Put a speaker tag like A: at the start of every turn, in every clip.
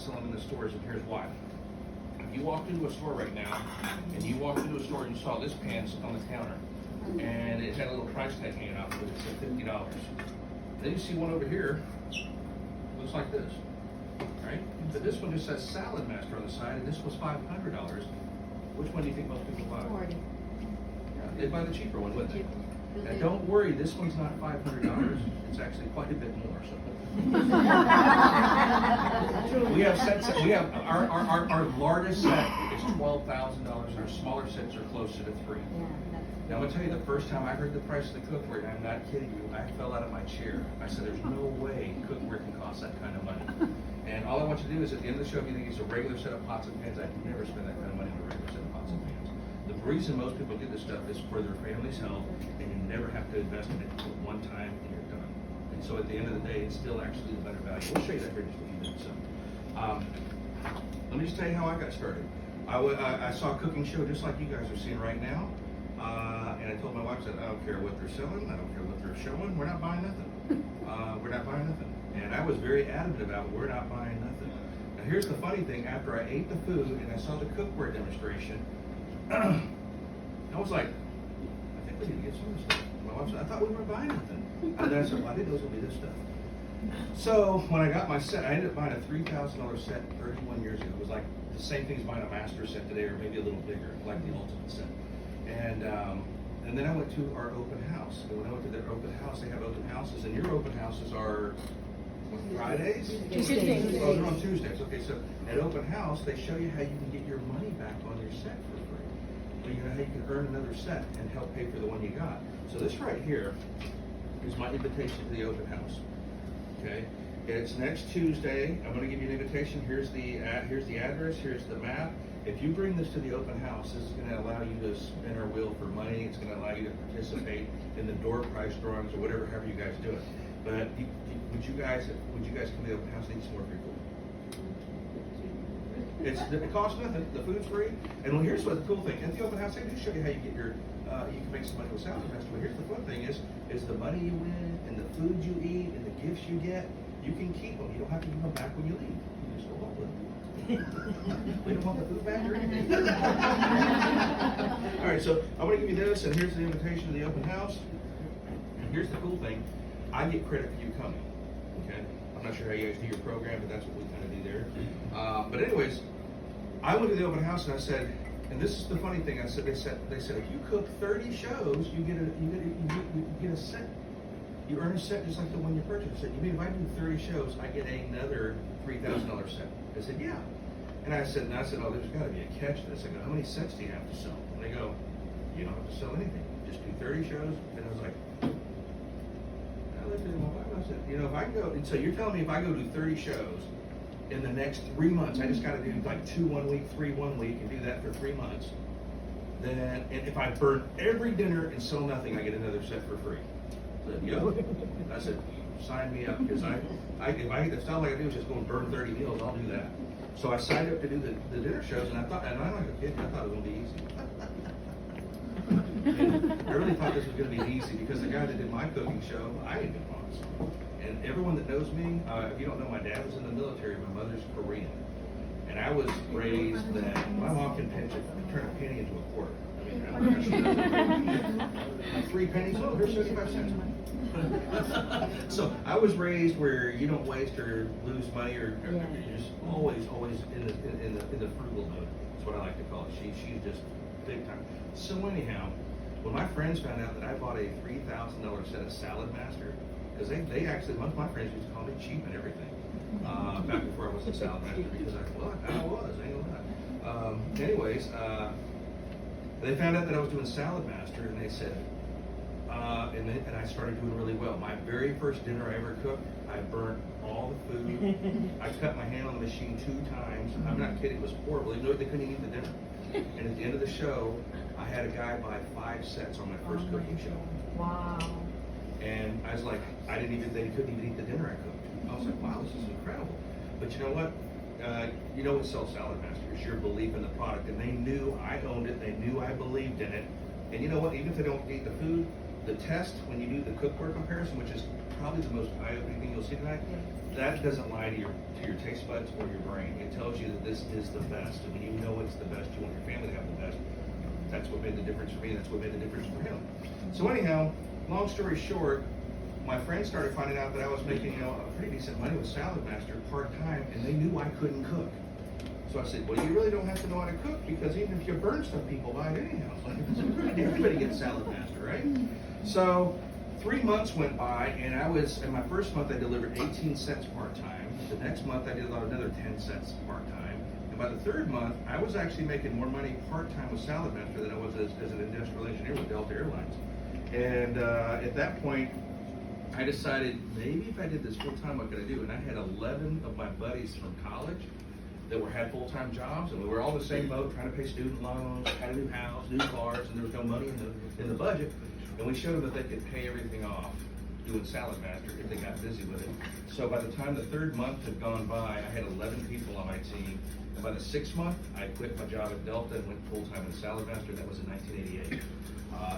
A: sell them in the stores, and here's why. If you walked into a store right now, and you walked into a store and you saw this pan sitting on the counter, and it had a little price tag hanging off of it, it said $50. Then you see one over here, looks like this, right? But this one just says Saladmaster on the side, and this was $500. Which one do you think most people buy?
B: 40.
A: Yeah, they'd buy the cheaper one, wouldn't they? And don't worry, this one's not $500. It's actually quite a bit more. So. We have sets. We have our largest set is $12,000. Our smaller sets are closer to $3,000. Now I'm gonna tell you, the first time I heard the price of the cookware, and I'm not kidding you, I fell out of my chair. I said, "There's no way cookware can cost that kind of money." And all I want you to do is, at the end of the show, if you think it's a regular set of pots and pans, I'd never spend that kind of money on a regular set of pots and pans. The reason most people get this stuff is for their family's health, and you never have to invest in it for one time and you're done. And so at the end of the day, it's still actually the better value. We'll show you that here in just a few minutes. So, let me just tell you how I got started. I saw a cooking show just like you guys are seeing right now, and I told my wife, I said, I don't care what they're selling, I don't care what they're showing, we're not buying nothing. We're not buying nothing. And I was very adamant about we're not buying nothing. Now here's the funny thing, after I ate the food and I saw the cookware demonstration, I was like, I think we need to get some of this stuff. My wife said, I thought we weren't buying nothing. And then I said, well, I didn't know it was going to be this stuff. So when I got my set, I ended up buying a $3,000 set 31 years ago. It was like the same thing as buying a master set today, or maybe a little bigger, like the ultimate set. And then I went to our open house. And when I went to their open house, they have open houses, and your open houses are what, Fridays?
B: Tuesdays.
A: Oh, they're on Tuesdays. Okay, so at open house, they show you how you can get your money back on your set for free. So you know how you can earn another set and help pay for the one you got. So this right here is my invitation to the open house. Okay, it's next Tuesday. I'm going to give you an invitation. Here's the address. Here's the map. If you bring this to the open house, this is going to allow you to spin our wheel for money. It's going to allow you to participate in the door prize drawings or whatever, however you guys do it. But would you guys come to the open house and eat some more free food? It costs nothing. The food's free. And well, here's what the cool thing. At the open house, they do show you how you get your you can make some money with Saladmaster. But here's the fun thing: is the money you win and the food you eat and the gifts you get, you can keep them. You don't have to give them back when you leave. You just go home with them. We don't want the food back or anything. All right, so I'm going to give you this, and here's the invitation to the open house. And here's the cool thing: I get credit for you coming. Okay, I'm not sure how you guys do your program, but that's what we kind of do there. But anyways, I went to the open house and I said, and this is the funny thing. I said they said if you cook 30 shows, you get a set. You earn a set just like the one you purchased. I said, you mean if I do 30 shows, I get another $3,000 set? I said, yeah. And I said, oh, there's got to be a catch to this. I go, how many sets do you have to sell? And they go, you don't have to sell anything. Just do 30 shows. And I was like, I looked at my wife. I said, you know, if I can go, and so you're telling me if I go do 30 shows in the next 3 months, I just got to do like 2 1 week, 3 1 week, and do that for 3 months. Then, and if I burn every dinner and sell nothing, I get another set for free. I said, yeah. I said, sign me up, because if that's all I do is just go and burn 30 meals, I'll do that. So I signed up to do the dinner shows, and I thought, and I'm like a kid, I thought it was going to be easy. And I really thought this was going to be easy because the guy that did my cooking show, I didn't do honest. And everyone that knows me, if you don't know, my dad was in the military, my mother's Korean. And I was raised that my mom can turn a penny into a quarter. I mean, 3 pennies, oh, here's 75 cents. So I was raised where you don't waste or lose money, or you're just always in the frugal mode. That's what I like to call it. She's just big time. So anyhow, when my friends found out that I bought a $3,000 set of Saladmaster, because they actually, one of my friends used to call me cheap and everything, back before I was a Saladmaster, because I was, ain't gonna lie. Anyways, they found out that I was doing Saladmaster, and they said, and I started doing really well. My very first dinner I ever cooked, I burnt all the food. I cut my hand on the machine 2 times. I'm not kidding, it was horrible. They couldn't even eat the dinner. And at the end of the show, I had a guy buy 5 sets on my first cooking show.
B: Wow.
A: And I was like, they couldn't even eat the dinner I cooked. I was like, wow, this is incredible. But you know what? You know what sells Saladmaster is your belief in the product. And they knew I owned it. They knew I believed in it. And you know what? Even if they don't eat the food, the test, when you do the cookware comparison, which is probably the most eye-opening thing you'll see tonight, that doesn't lie to your taste buds or your brain. It tells you that this is the best, and when you know it's the best, you want your family to have the best. That's what made the difference for me. That's what made the difference for him. So anyhow, long story short, my friends started finding out that I was making, a pretty decent money with Saladmaster part-time, and they knew I couldn't cook. So I said, well, you really don't have to know how to cook, because even if you burn stuff, people buy it anyhow. So everybody gets Saladmaster, right? So 3 months went by, and in my first month I delivered 18 cents part-time. The next month I did about another 10 cents part-time. And by the third month, I was actually making more money part-time with Saladmaster than I was as an industrial engineer with Delta Airlines. And at that point, I decided maybe if I did this full-time, what could I do? And I had 11 of my buddies from college that had full-time jobs, and we were all in the same boat, trying to pay student loans, had a new house, new cars, and there was no money in the budget. And we showed them that they could pay everything off doing Saladmaster if they got busy with it. So by the time the third month had gone by, I had 11 people on my team. And by the 6th month, I quit my job at Delta and went full-time in Saladmaster. That was in 1988.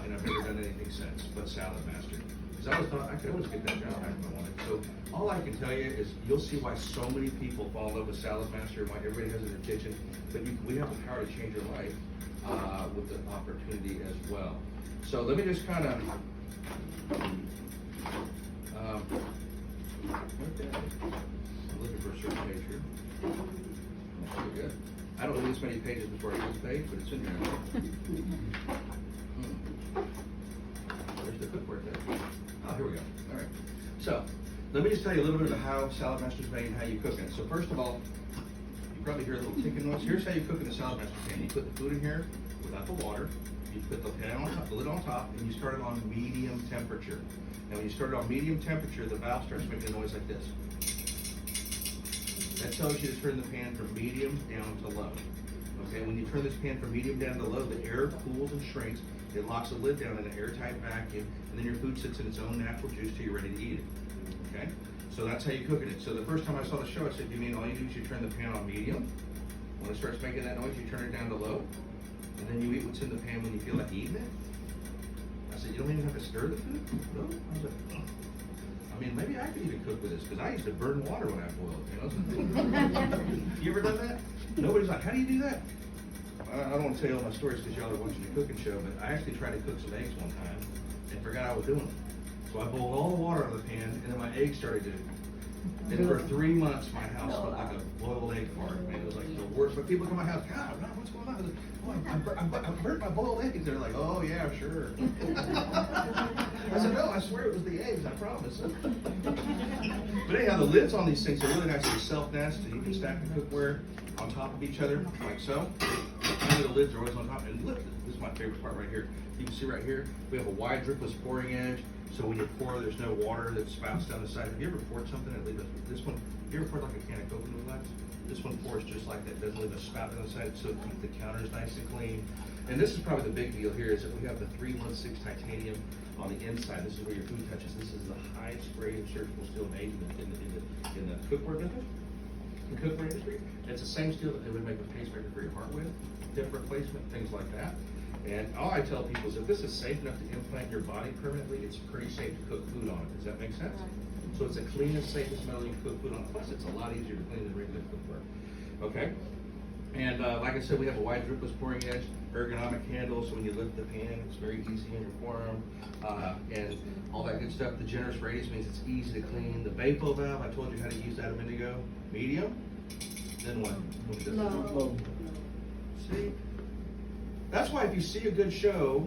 A: And I've never done anything since but Saladmaster. Because I always thought I could always get that job back if I wanted. So all I can tell you is you'll see why so many people fall in love with Saladmaster, why everybody has it in their kitchen. But we have the power to change your life with the opportunity as well. So let me just kind of, I'm looking for a certain page here. There we go. I don't need this many pages before I get this page, but it's in there. Where's the cookware thing? Oh, here we go. All right. So let me just tell you a little bit about how Saladmaster's made and how you cook it. So first of all, you probably hear a little ticking noise. Here's how you cook in the Saladmaster pan. You put the food in here without the water. You put the pan on top, the lid on top, and you start it on medium temperature. And when you start it on medium temperature, the valve starts making a noise like this. That tells you to turn the pan from medium down to low. Okay, when you turn this pan from medium down to low, the air cools and shrinks. It locks the lid down in an airtight vacuum, and then your food sits in its own natural juice till you're ready to eat it. Okay, so that's how you cook it. So the first time I saw the show, I said, you mean all you do is you turn the pan on medium? When it starts making that noise, you turn it down to low? And then you eat what's in the pan when you feel like eating it? I said, you don't even have to stir the food? No? I was like, oh. I mean, maybe I could even cook with this, because I used to burn water when I boiled, You ever done that? Nobody's like, how do you do that? I don't want to tell you all my stories because y'all are watching the cooking show, but I actually tried to cook some eggs one time and forgot I was doing it. So I boiled all the water out of the pan, and then my eggs started to. And for 3 months, my house smelled like a boiled egg fart. Man, it was like the worst. But people come to my house, God, what's going on? I burnt my boiled eggs. They're like, oh yeah, sure. I said, no, I swear it was the eggs. I promise. But anyhow, the lids on these things are really nice. They self-nest, and you can stack the cookware on top of each other, like so. And the lids are always on top. And look, this is my favorite part right here. You can see right here, we have a wide dripless pouring edge. So when you pour, there's no water that spouts down the side. Have you ever poured something that leaves this one? Have you ever poured like a can of coconut relax? This one pours just like that. Doesn't leave a spout down the side, so keep the counters nice and clean. And this is probably the big deal here is that we have the 316 titanium on the inside. This is where your food touches. This is the highest grade of surgical steel made in the cookware business. The cookware industry. It's the same steel that they would make a pacemaker for your heart with, hip replacement, things like that. And all I tell people is if this is safe enough to implant your body permanently, it's pretty safe to cook food on it. Does that make sense? So it's the cleanest, safest metal you can cook food on. Plus, it's a lot easier to clean than regular cookware. Okay? And like I said, we have a wide dripless pouring edge, ergonomic handle, so when you lift the pan, it's very easy in your forearm, and all that good stuff. The generous radius means it's easy to clean. The Vapo valve, I told you how to use that a minute ago. Medium. Then what? Low. See? That's why if you see a good show,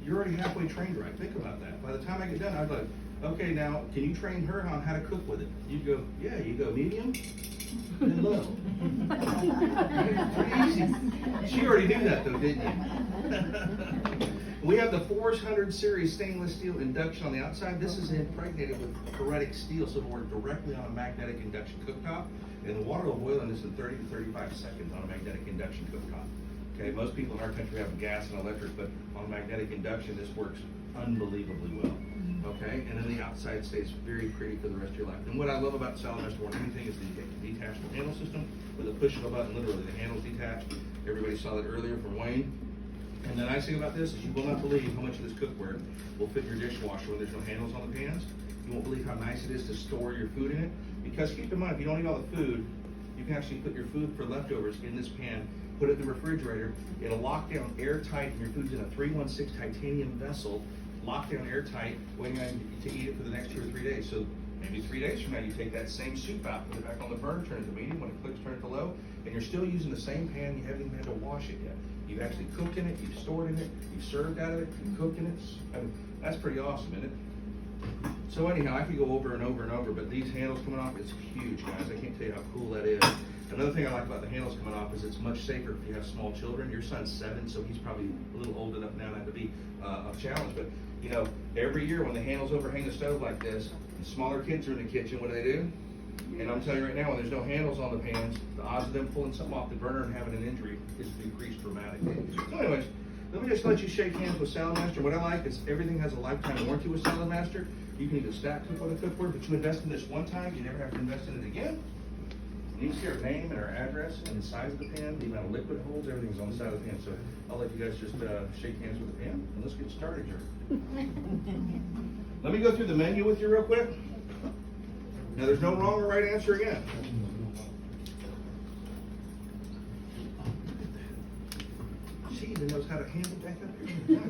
A: you're already halfway trained right. Think about that. By the time I get done, I'd like, okay, now, can you train her on how to cook with it? You'd go, yeah, you go medium, then low. Pretty easy. She already knew that though, didn't you? We have the 400 series stainless steel induction on the outside. This is impregnated with ferritic steel, so it'll work directly on a magnetic induction cooktop. And the water will boil in this in 30 to 35 seconds on a magnetic induction cooktop. Okay, most people in our country have gas and electric, but on magnetic induction, this works unbelievably well. Okay, and then the outside stays very pretty for the rest of your life. And what I love about Saladmaster more than anything is the detachable handle system. With a push of a button, literally the handle's detached. Everybody saw that earlier from Wayne. And the nice thing about this is you will not believe how much of this cookware will fit in your dishwasher when there's no handles on the pans. You won't believe how nice it is to store your food in it. Because keep in mind, if you don't eat all the food, you can actually put your food for leftovers in this pan, put it in the refrigerator. It'll lock down airtight, and your food's in a 316 titanium vessel, locked down airtight, waiting on you to eat it for the next 2 or 3 days. So maybe 3 days from now, you take that same soup out, put it back on the burner, turn it to medium, when it clicks, turn it to low, and you're still using the same pan. You haven't even had to wash it yet. You've actually cooked in it, you've stored in it, you've served out of it, you've cooked in it. I mean, that's pretty awesome, isn't it? So anyhow, I could go over and over and over, but these handles coming off, it's huge, guys. I can't tell you how cool that is. Another thing I like about the handles coming off is it's much safer if you have small children. Your son's 7, so he's probably a little old enough now not to be a challenge. But you know, every year when the handles overhang the stove like this, the smaller kids are in the kitchen. What do? And I'm telling you right now, when there's no handles on the pans, the odds of them pulling something off the burner and having an injury is decreased dramatically. So anyways, let me just let you shake hands with Saladmaster. What I like is everything has a lifetime warranty with Saladmaster. You can either stack cook on the cookware, but you invest in this one time, you never have to invest in it again. You can see our name and our address and the size of the pan, the amount of liquid it holds, everything's on the side of the pan. So I'll let you guys just shake hands with the pan, and let's get started here. Let me go through the menu with you real quick. Now there's no wrong or right answer again. She even knows how to handle back up here.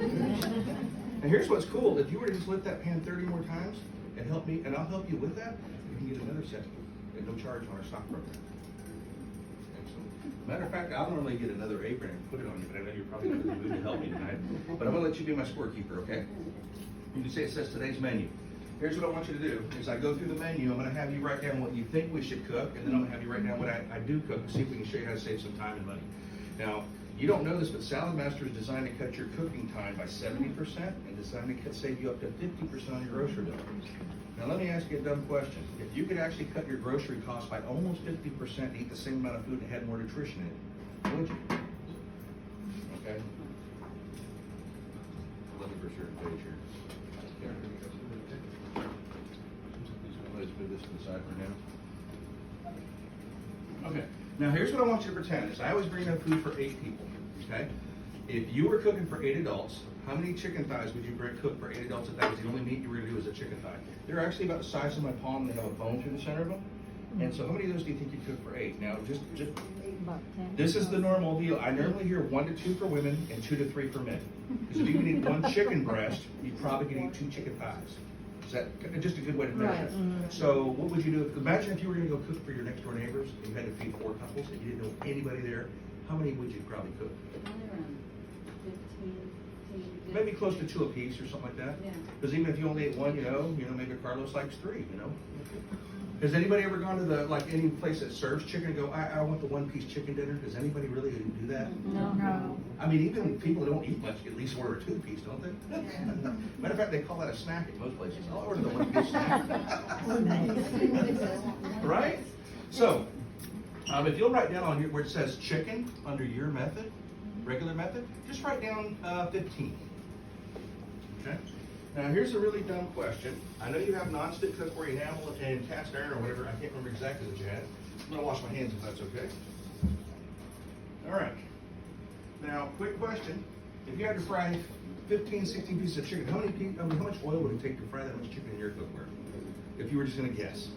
A: And here's what's cool. If you were to just lift that pan 30 more times and help me, and I'll help you with that, you can get another set at no charge on our stock program. Excellent. Matter of fact, I'll normally get another apron and put it on you, but I know you're probably not in the mood to help me tonight. But I'm gonna let you be my scorekeeper, okay? You can say it says today's menu. Here's what I want you to do. As I go through the menu, I'm going to have you write down what you think we should cook, and then I'm going to have you write down what I do cook and see if we can show you how to save some time and money. Now, you don't know this, but Saladmaster is designed to cut your cooking time by 70% and designed to save you up to 50% on your grocery bill. Now, let me ask you a dumb question. If you could actually cut your grocery costs by almost 50% and eat the same amount of food and had more nutrition in it, would you? Okay. Let me for sure page here. Let's move this to the side for now. Okay, now here's what I want you to pretend is I always bring up food for 8 people, okay? If you were cooking for 8 adults, how many chicken thighs would you cook for 8 adults if that was the only meat you were gonna do was a chicken thigh? They're actually about the size of my palm, they have a bone through the center of them. And so how many of those do you think you cook for 8? Now, just this is the normal deal. I normally hear 1 to 2 for women and 2 to 3 for men. Because if you can eat 1 chicken breast, you probably can eat 2 chicken thighs. Is that just a good way to measure it? Right. So what would you do? Imagine if you were going to go cook for your next door neighbors and you had to feed 4 couples and you didn't know anybody there. How many would you probably cook?
B: Around 15.
A: Maybe close to 2 apiece or something like that.
B: Yeah.
A: Because even if you only ate 1, you know, maybe Carlos likes 3. Has anybody ever gone to any place that serves chicken and go, I want the 1-piece chicken dinner? Does anybody really do that?
B: No.
A: I mean, even people that don't eat much at least order a 2-piece, don't they? Matter of fact, they call that a snack at most places. I'll order the 1-piece snack. Right? So, if you'll write down on here where it says chicken under your method, regular method, just write down 15. Okay? Now here's a really dumb question. I know you have non-stick cookware, enamel, and cast iron or whatever. I can't remember exactly what you had. I'm going to wash my hands if that's okay. All right. Now, quick question. If you had to fry 15, 16 pieces of chicken, how much oil would it take to fry that much chicken in your cookware? If you were just going to guess.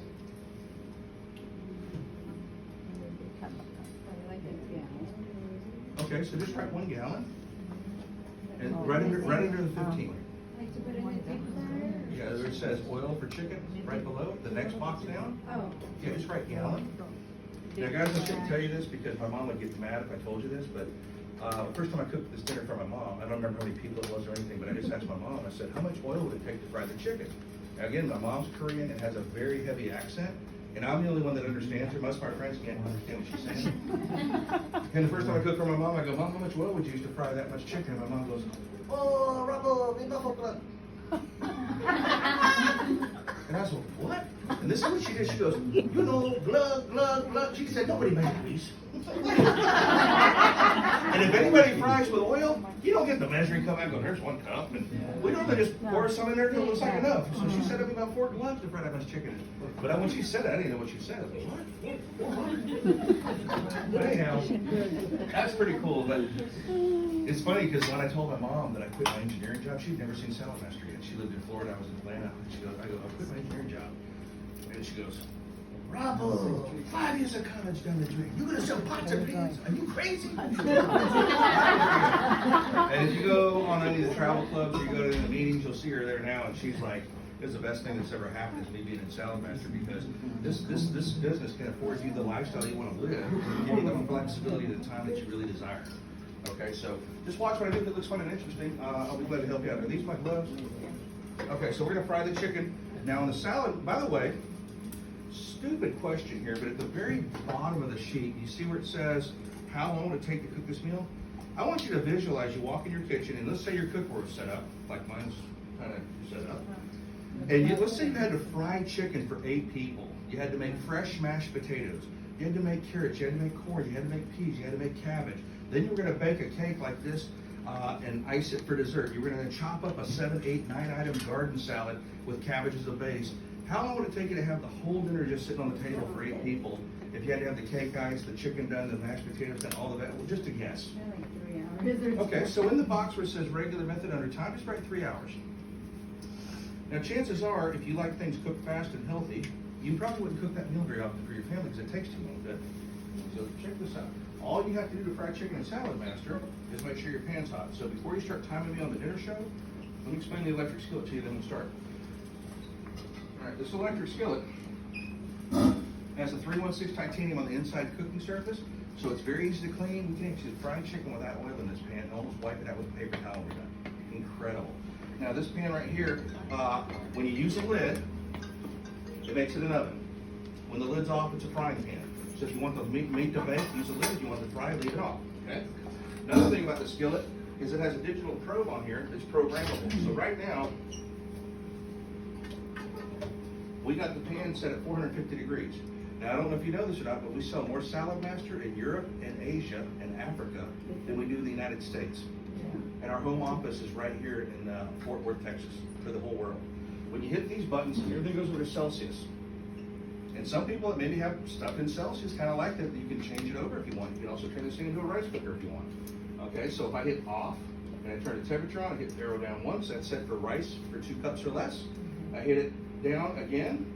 A: Okay, so just write 1 gallon. And right under the 15. Yeah, there it says oil for chicken right below the next box down.
B: Oh.
A: Yeah, just write gallon. Now, guys, I shouldn't tell you this because my mom would get mad if I told you this, but the first time I cooked this dinner for my mom, I don't remember how many people it was or anything, but I just asked my mom. I said, "How much oil would it take to fry the chicken?" Now, again, my mom's Korean and has a very heavy accent, and I'm the only one that understands her. Most of my friends can't understand what she's saying. And the first time I cooked for my mom, I go, "Mom, how much oil would you use to fry that much chicken?" And my mom goes, "Oh, rubble, and I was like, what? And this is what she did. She goes, glug. She said, nobody made these. And if anybody fries with oil, you don't get the measuring cup. I go, there's 1 cup. And we normally just pour some in there until it looks like enough. So she said, it'd be about 4 gloves to fry that much chicken. But when she said it, I didn't know what she said. I was like, what? But anyhow, That's pretty cool, but it's funny because when I told my mom that I quit my engineering job, she'd never seen Saladmaster yet. She lived in Florida, I was in Atlanta. She goes, I quit my engineering job. And she goes, Bravo, 5 years of college down the drain. You're gonna sell pots and pans? Are you crazy? And if you go on any of the travel clubs or you go to the meetings, you'll see her there now, and she's like, "This is the best thing that's ever happened is me being in Saladmaster because this business can afford you the lifestyle you want to live, and give you the flexibility of the time that you really desire." Okay, so just watch what I do. If it looks fun and interesting, I'll be glad to help you out. Are these my gloves? Okay, so we're gonna fry the chicken. Now on the salad, by the way, stupid question here, but at the very bottom of the sheet, you see where it says how long would it take to cook this meal? I want you to visualize you walk in your kitchen, and let's say your cookware is set up, like mine's kind of set up. And let's say you had to fry chicken for 8 people. You had to make fresh mashed potatoes. You had to make carrots. You had to make corn. You had to make peas. You had to make cabbage. Then you were going to bake a cake like this and ice it for dessert. You were going to chop up a 7, 8, 9 item garden salad with cabbage as a base. How long would it take you to have the whole dinner just sitting on the table for 8 people? If you had to have the cake ice, the chicken done, the mashed potatoes done, all of that, well, just a guess.
B: Like 3 hours.
A: Okay, so in the box where it says regular method under time, just write 3 hours. Now, chances are, if you like things cooked fast and healthy, you probably wouldn't cook that meal very often for your family because it takes too long, doesn't it? So check this out. All you have to do to fry chicken in Saladmaster is make sure your pan's hot. So before you start timing me on the dinner show, let me explain the electric skillet to you, then we'll start. All right, this electric skillet has a 316 titanium on the inside cooking surface, so it's very easy to clean. You can actually fry chicken without oil in this pan and almost wipe it out with a paper towel when you're done. Incredible. Now this pan right here, when you use a lid, it makes it an oven. When the lid's off, it's a frying pan. So if you want the meat to bake, use a lid. If you want it to fry, leave it off. Okay. Another thing about the skillet is it has a digital probe on here that's programmable. So right now, we got the pan set at 450 degrees. Now I don't know if you know this or not, but we sell more Saladmaster in Europe and Asia and Africa than we do in the United States. And our home office is right here in Fort Worth, Texas, for the whole world. When you hit these buttons, everything goes over to Celsius. And some people that maybe have stuff in Celsius kind of like that, you can change it over if you want. You can also turn this thing into a rice cooker if you want. Okay, so if I hit off and I turn the temperature on, I hit arrow down once, that's set for rice for 2 cups or less. I hit it down again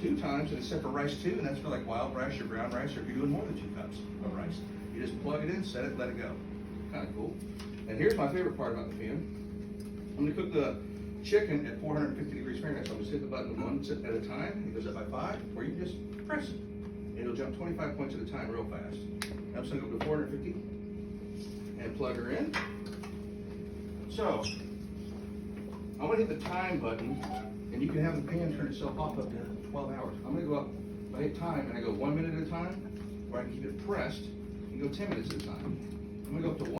A: 2 times, and it's set for rice 2, and that's for like wild rice or brown rice, or if you're doing more than 2 cups of rice. You just plug it in, set it, let it go. Kind of cool. And here's my favorite part about the pan. I'm going to cook the chicken at 450 degrees Fahrenheit. So I'm going to hit the button 1 at a time. It goes up by 5, or you can just press it. It'll jump 25 points at a time real fast. I'm just going to go up to 450 and plug her in. So I'm going to hit the time button, and you can have the pan turn itself off up to 12 hours. I'm going to go up, I hit time, and I go 1 minute at a time, or I can keep it pressed and go 10 minutes at a time. I'm going to go up to 1.